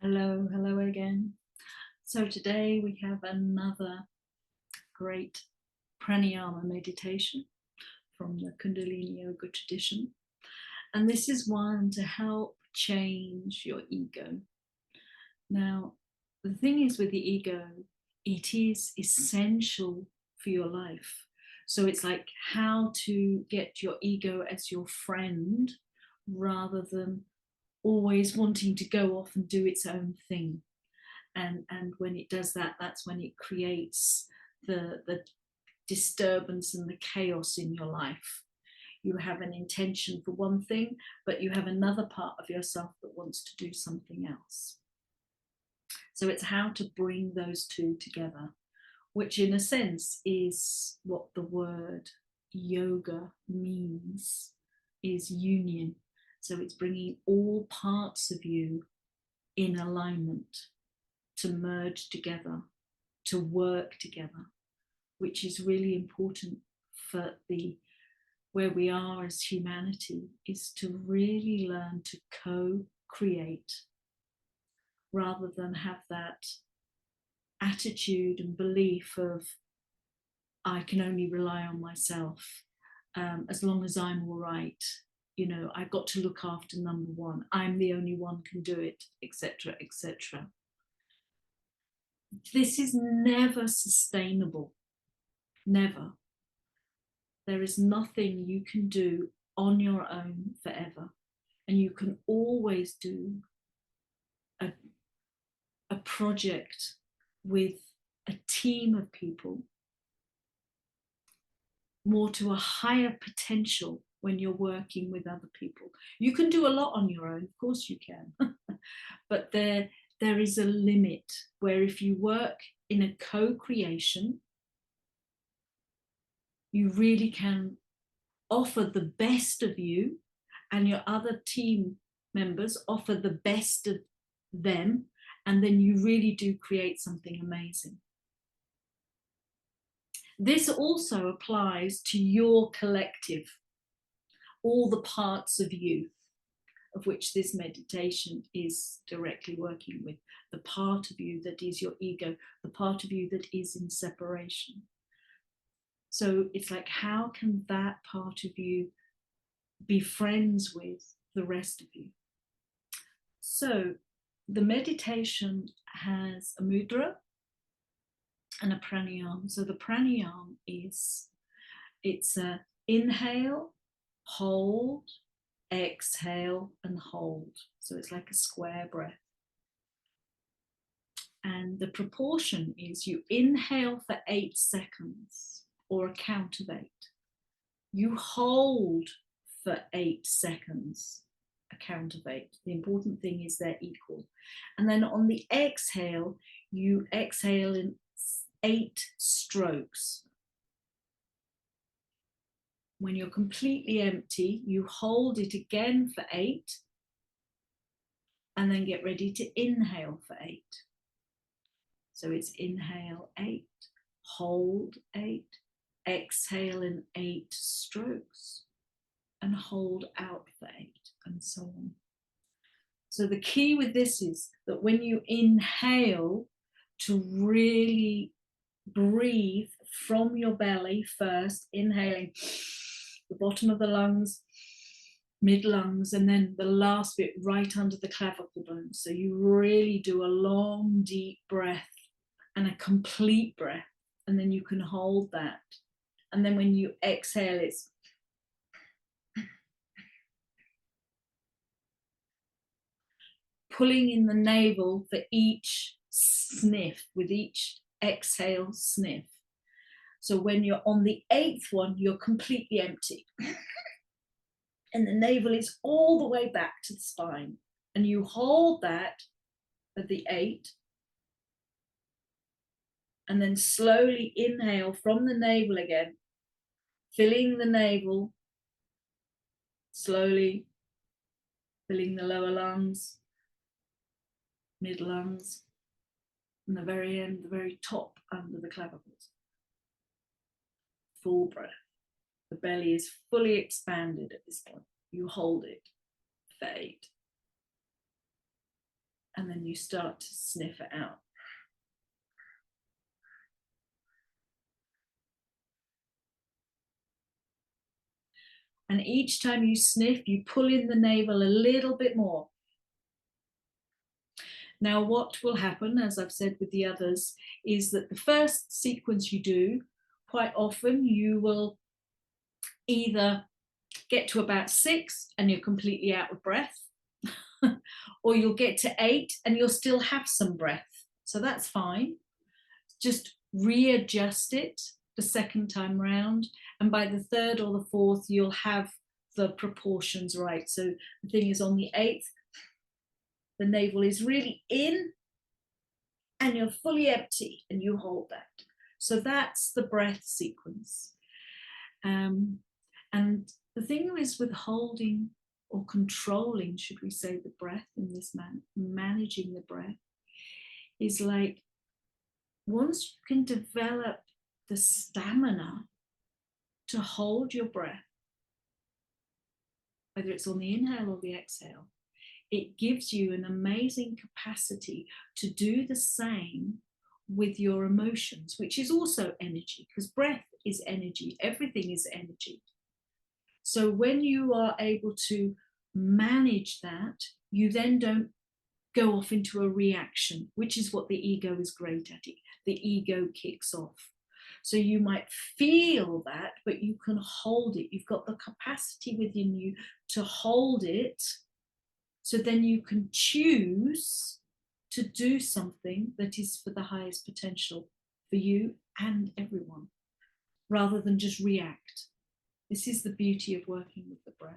Hello, hello again. So today we have another great pranayama meditation from the Kundaliniyoga tradition. And this is one to help change your ego. Now, the thing is with the ego, it is essential for your life. So it's like how to get your ego as your friend rather than always wanting to go off and do its own thing. And when it does that, that's when it creates the disturbance and the chaos in your life. You have an intention for one thing, but you have another part of yourself that wants to do something else. So it's how to bring those two together, which in a sense is what the word yoga means, is union. So it's bringing all parts of you in alignment, to merge together, to work together, which is really important for where we are as humanity, is to really learn to co-create rather than have that attitude and belief of I can only rely on myself, as long as I'm all right, I've got to look after number one, I'm the only one can do it, etc., etc. This is never sustainable. Never. There is nothing you can do on your own forever. And you can always do a project with a team of people, more to a higher potential when you're working with other people. You can do a lot on your own, of course you can. But there is a limit where if you work in a co-creation, you really can offer the best of you, and your other team members offer the best of them, and then you really do create something amazing. This also applies to your collective, all the parts of you, of which this meditation is directly working with, the part of you that is your ego, the part of you that is in separation. So it's like, how can that part of you be friends with the rest of you? So the meditation has a mudra and a pranayama. So the pranayama it's a inhale, hold, exhale, and hold. So it's like a square breath. And the proportion is you inhale for 8 seconds, or a count of 8. You hold for 8 seconds, a count of 8. The important thing is they're equal. And then on the exhale, you exhale in 8 strokes. When you're completely empty, you hold it again for 8, and then get ready to inhale for 8. So it's inhale 8, hold 8, exhale in 8 strokes, and hold out for 8, and so on. So the key with this is that when you inhale, to really breathe from your belly first, inhaling the bottom of the lungs, mid lungs, and then the last bit right under the clavicle bone. So you really do a long, deep breath and a complete breath, and then you can hold that. And then when you exhale, it's pulling in the navel for each sniff, with each exhale sniff. So when you're on the 8th one, you're completely empty. And the navel is all the way back to the spine. And you hold that at the 8. And then slowly inhale from the navel again, filling the navel, slowly filling the lower lungs, mid lungs, and the very end, the very top under the clavicles. Full breath. The belly is fully expanded at this point. You hold it for 8. And then you start to sniff it out. And each time you sniff, you pull in the navel a little bit more. Now, what will happen, as I've said with the others, is that the first sequence you do, quite often you will either get to about 6 and you're completely out of breath, or you'll get to 8 and you'll still have some breath. So that's fine. Just readjust it the second time round, and by the third or the fourth you'll have the proportions right. So the thing is, on the 8th the navel is really in and you're fully empty and you hold that. So that's the breath sequence. And the thing is with holding or controlling, should we say, the breath in this managing the breath, is like, once you can develop the stamina to hold your breath, whether it's on the inhale or the exhale, it gives you an amazing capacity to do the same with your emotions, which is also energy, because breath is energy, everything is energy. So when you are able to manage that, you then don't go off into a reaction, which is what the ego is great at. The ego kicks off. So you might feel that, but you can hold it. You've got the capacity within you to hold it. So then you can choose to do something that is for the highest potential for you and everyone, rather than just react. This is the beauty of working with the breath.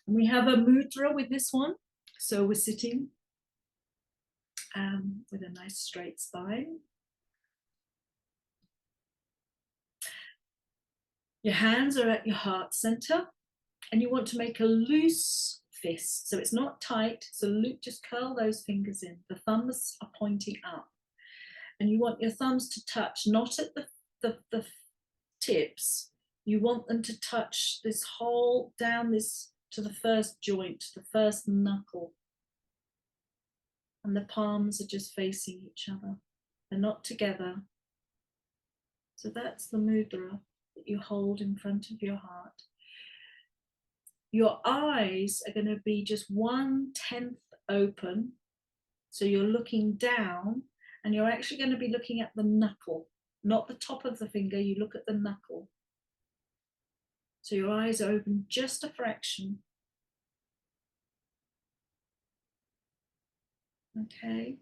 And we have a mudra with this one. So we're sitting with a nice straight spine. Your hands are at your heart center, and you want to make a loose fist. So it's not tight, so just curl those fingers in. The thumbs are pointing up. And you want your thumbs to touch, not at the tips. You want them to touch this whole, down this, to the first joint, the first knuckle. And the palms are just facing each other. They're not together. So that's the mudra that you hold in front of your heart. Your eyes are going to be just 1/10 open. So you're looking down, and you're actually going to be looking at the knuckle, not the top of the finger. You look at the knuckle. So your eyes are open just a fraction. Okay.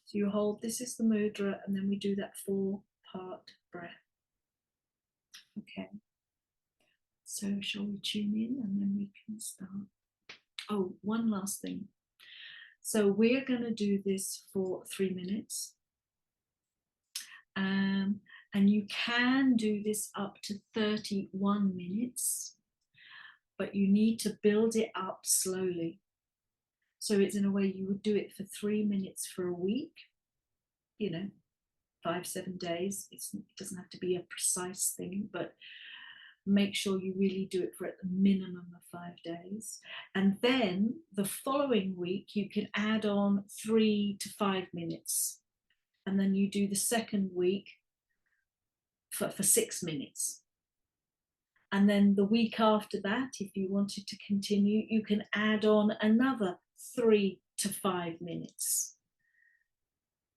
So you hold, this is the mudra, and then we do that 4-part breath. Okay. So shall we tune in and then we can start? Oh, one last thing. So we're going to do this for 3 minutes. And you can do this up to 31 minutes, but you need to build it up slowly. So it's in a way you would do it for 3 minutes for a week, 5-7 days. It doesn't have to be a precise thing, but make sure you really do it for at the minimum of 5 days. And then the following week, you can add on 3 to 5 minutes. And then you do the second week for 6 minutes. And then the week after that, if you wanted to continue, you can add on another 3 to 5 minutes.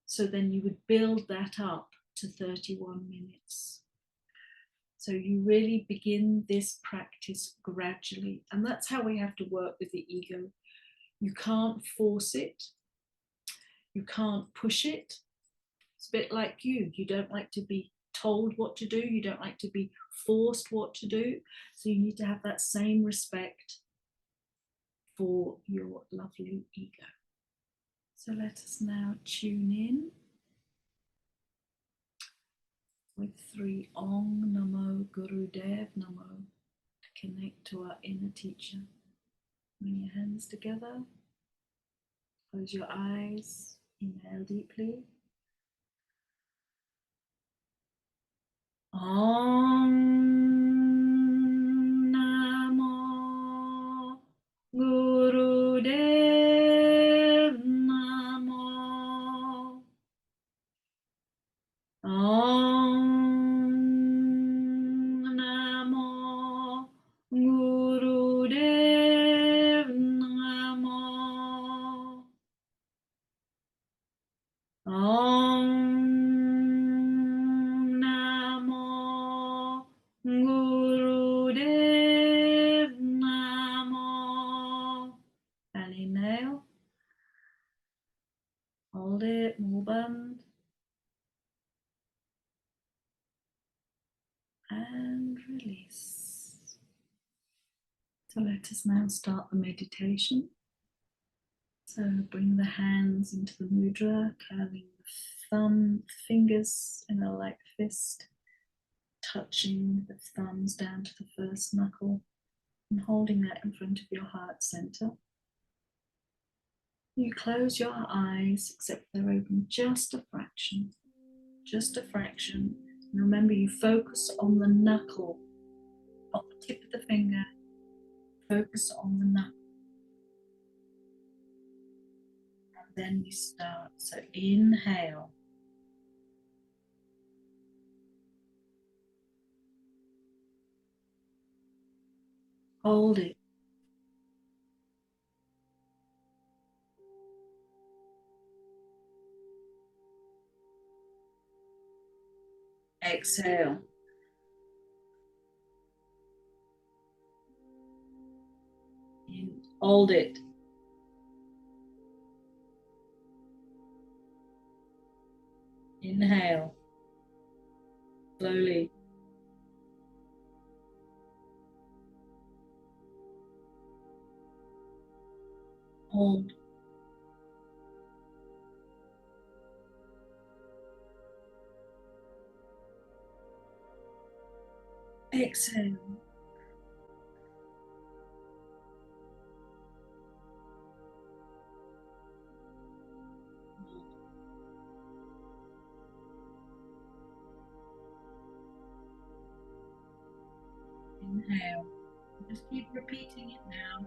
So then you would build that up to 31 minutes. So you really begin this practice gradually. And that's how we have to work with the ego. You can't force it. You can't push it. It's a bit like you. You don't like to be told what to do. You don't like to be forced what to do. So you need to have that same respect for your lovely ego. So let us now tune in with 3 Om Namo Gurudev Namo to connect to our inner teacher. Bring your hands together. Close your eyes. Inhale deeply. Om Namo Gurudev open and release. So let us now start the meditation. So bring the hands into the mudra, curling the fingers in a light fist, touching the thumbs down to the first knuckle and holding that in front of your heart center. You close your eyes, except they're open just a fraction, just a fraction. And remember, you focus on the knuckle, not the tip of the finger, focus on the knuckle. And then we start. So inhale. Hold it. Exhale. Hold it. Inhale. Slowly. Hold. Exhale. Inhale. Just keep repeating it now.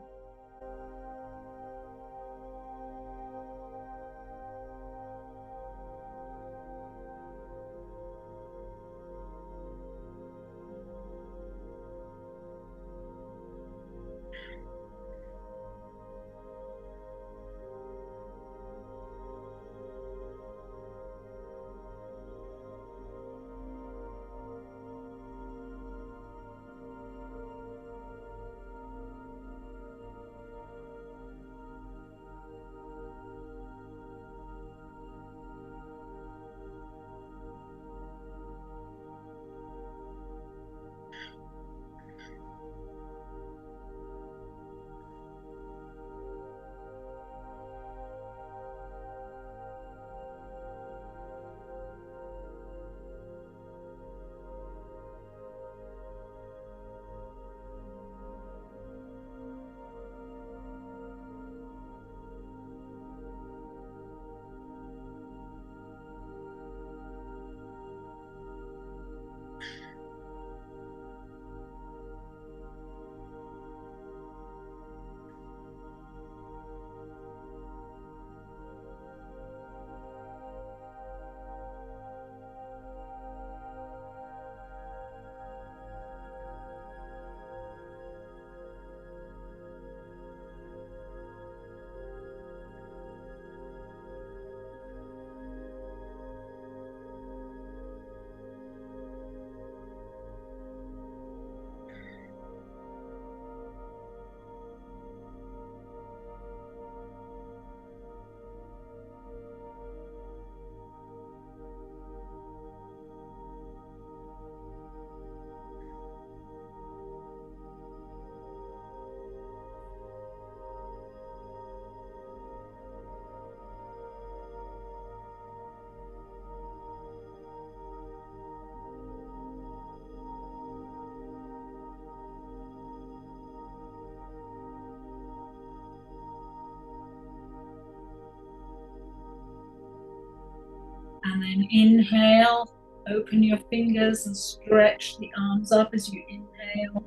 And then inhale, open your fingers and stretch the arms up as you inhale.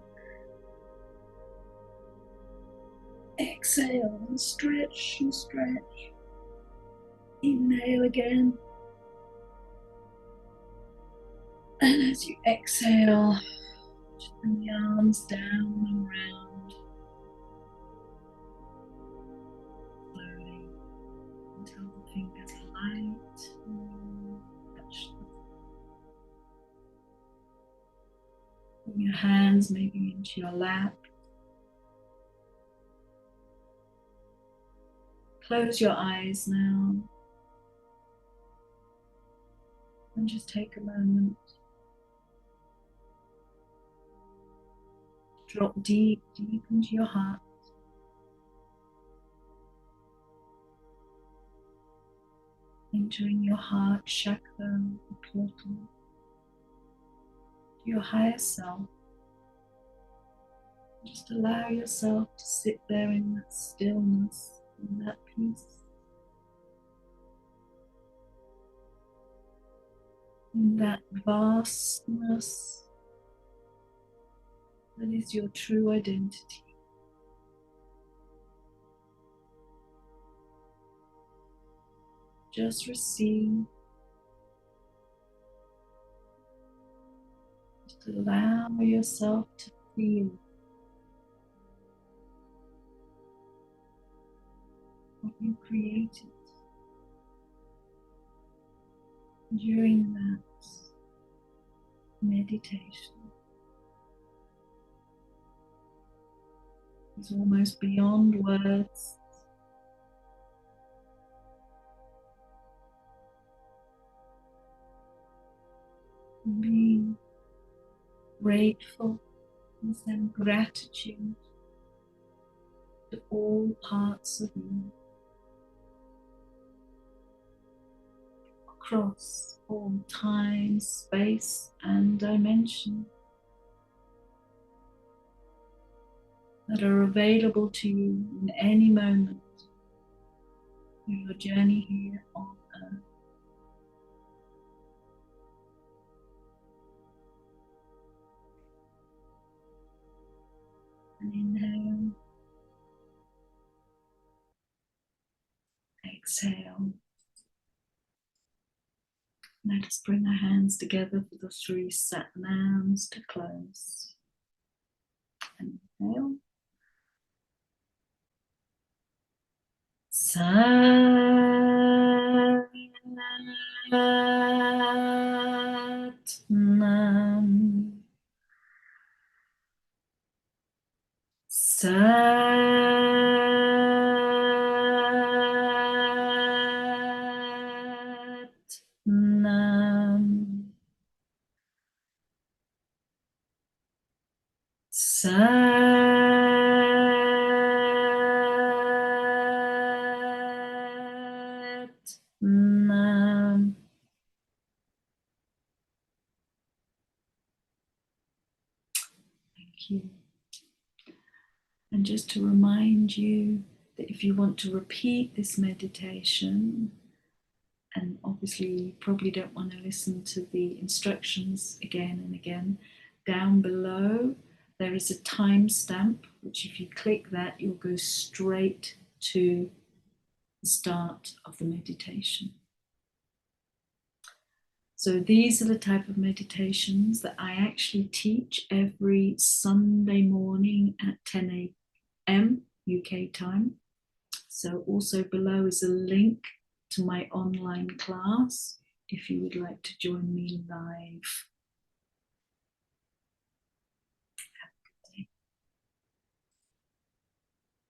Exhale and stretch and stretch. Inhale again. And as you exhale, just bring the arms down and round. Slowly until the fingers are light. Touch them. Bring your hands maybe into your lap. Close your eyes now. And just take a moment. Drop deep, deep into your heart. Entering your heart chakra, the portal, your higher self. Just allow yourself to sit there in that stillness, in that peace, in that vastness that is your true identity. Just receive. Just allow yourself to feel what you created during that meditation. It's almost beyond words. Being grateful and send gratitude to all parts of you across all time, space, and dimension that are available to you in any moment of your journey here on Earth. And inhale, exhale. Let us bring our hands together for the 3 Satnams to close. And inhale. Satnam. Satnam. Satnam. Thank you. And just to remind you that if you want to repeat this meditation, and obviously you probably don't want to listen to the instructions again and again, down below there is a timestamp, which if you click that, you'll go straight to the start of the meditation. So these are the type of meditations that I actually teach every Sunday morning at 10 a.m. UK time. So also below is a link to my online class if you would like to join me live.